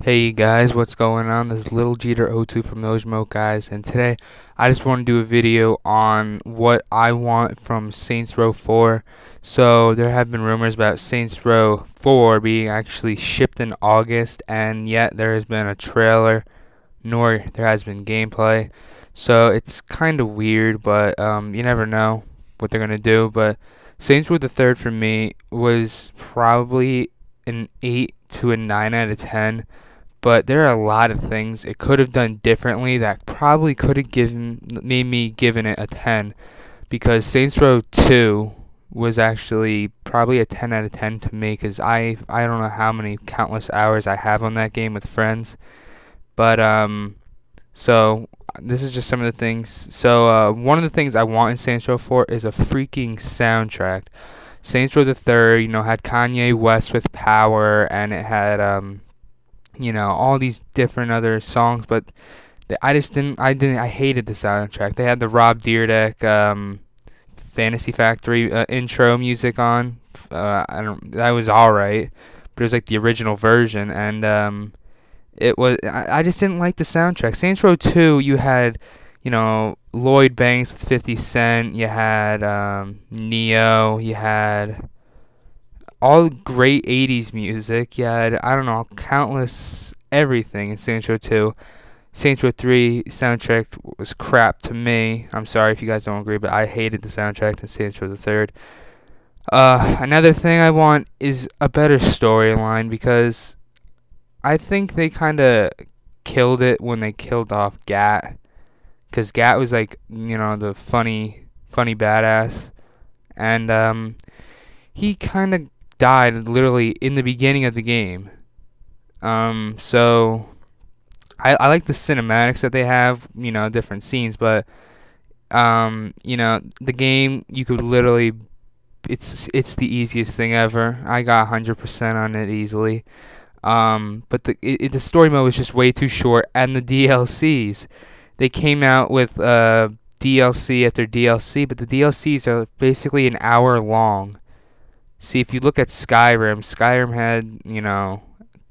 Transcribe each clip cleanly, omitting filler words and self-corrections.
Hey guys, what's going on? This is Little Jeter02 from Milljmo guys, and today I just want to do a video on what I want from Saints Row 4. So there have been rumors about Saints Row 4 being actually shipped in August, and yet there has been a trailer, nor there has been gameplay. So it's kind of weird, but you never know what they're gonna do. But Saints Row the Third for me was probably an 8 to a 9 out of 10, but there are a lot of things it could have done differently that probably could have made me given it a 10, because Saints Row 2 was actually probably a 10 out of 10 to me, because I don't know how many countless hours I have on that game with friends. But so this is just some of the things. So one of the things I want in Saints Row 4 is a freaking soundtrack. Saints Row the Third, had Kanye West with Power, and it had all these different other songs, but I hated the soundtrack. They had the Rob Dyrdek Fantasy Factory intro music on. That was alright, but it was like the original version, and I just didn't like the soundtrack. Saints Row 2, you had Lloyd Banks with 50 Cent, you had Neo, you had all great 80s music. Yeah, I don't know, countless everything in Saints Row 2. Saints Row 3 soundtrack was crap to me. I'm sorry if you guys don't agree, but I hated the soundtrack in Saints Row the Third. Another thing I want is a better storyline, because I think they kind of killed it when they killed off Gat, because Gat was like, the funny badass, and he kind of died literally in the beginning of the game. So I like the cinematics that they have, different scenes, but the game, you could literally, it's the easiest thing ever. I got 100% on it easily. But the story mode was just way too short, and the DLCs, they came out with DLC after DLC, but the DLCs are basically an hour long. See, if you look at Skyrim had,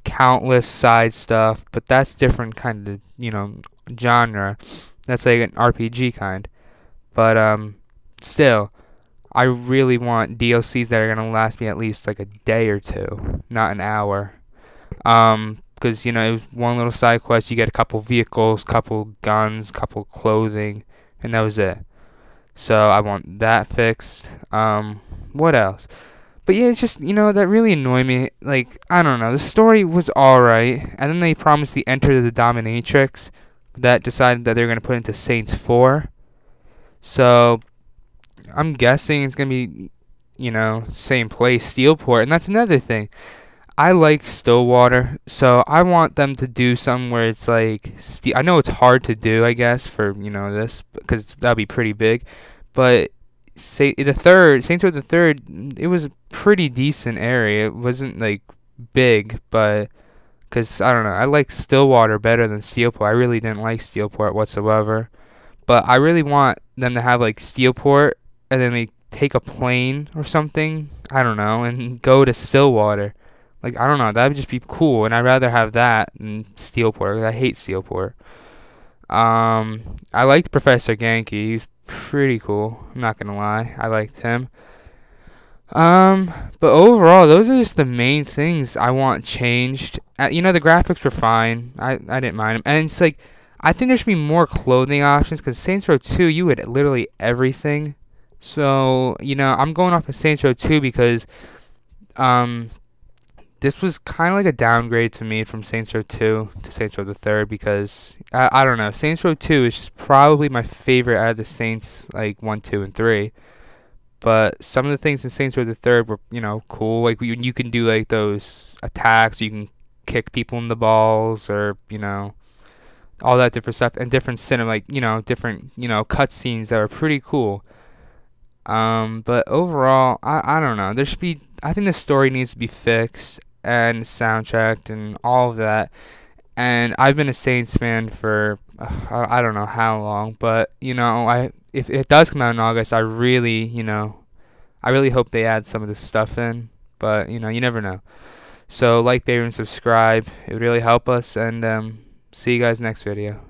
countless side stuff, but that's different kind of, genre. That's like an RPG kind. But still, I really want DLCs that are gonna last me at least like a day or two, not an hour. Because it was one little side quest. You get a couple vehicles, couple guns, couple clothing, and that was it. So I want that fixed. What else? But yeah, it's just, that really annoyed me. Like, I don't know, the story was alright, and then they promised the Enter the Dominatrix that decided that they're going to put into Saints 4. So, I'm guessing it's going to be, same place, Steelport, and that's another thing. I like Stillwater, so I want them to do something where it's like, I know it's hard to do, I guess, for, this, because that'd be pretty big, but Saints Row the Third, it was a pretty decent area. It wasn't like big, but because I don't know, I like Stillwater better than Steelport. I really didn't like Steelport whatsoever, but I really want them to have like Steelport, and then they take a plane or something, I don't know, and go to Stillwater. Like, I don't know, that would just be cool, and I'd rather have that than Steelport, 'cause I hate Steelport. I liked Professor Genki. He's pretty cool. I'm not gonna lie, I liked him. But overall, those are just the main things I want changed. The graphics were fine. I didn't mind them, and it's like, I think there should be more clothing options, because Saints Row 2, you had literally everything. So I'm going off of Saints Row 2 because this was kind of like a downgrade to me from Saints Row 2 to Saints Row the Third, because I don't know. Saints Row 2 is just probably my favorite out of the Saints, like 1, 2, and 3. But some of the things in Saints Row the Third were, cool. Like you can do like those attacks. You can kick people in the balls, or all that different stuff, and different cinema, like different cutscenes that are pretty cool. But overall, I don't know. There should be. I think the story needs to be fixed, and soundtrack, and all of that. And I've been a Saints fan for I don't know how long, but if it does come out in August, I really hope they add some of this stuff in. But you never know. So like, favorite, and subscribe. It would really help us, and see you guys next video.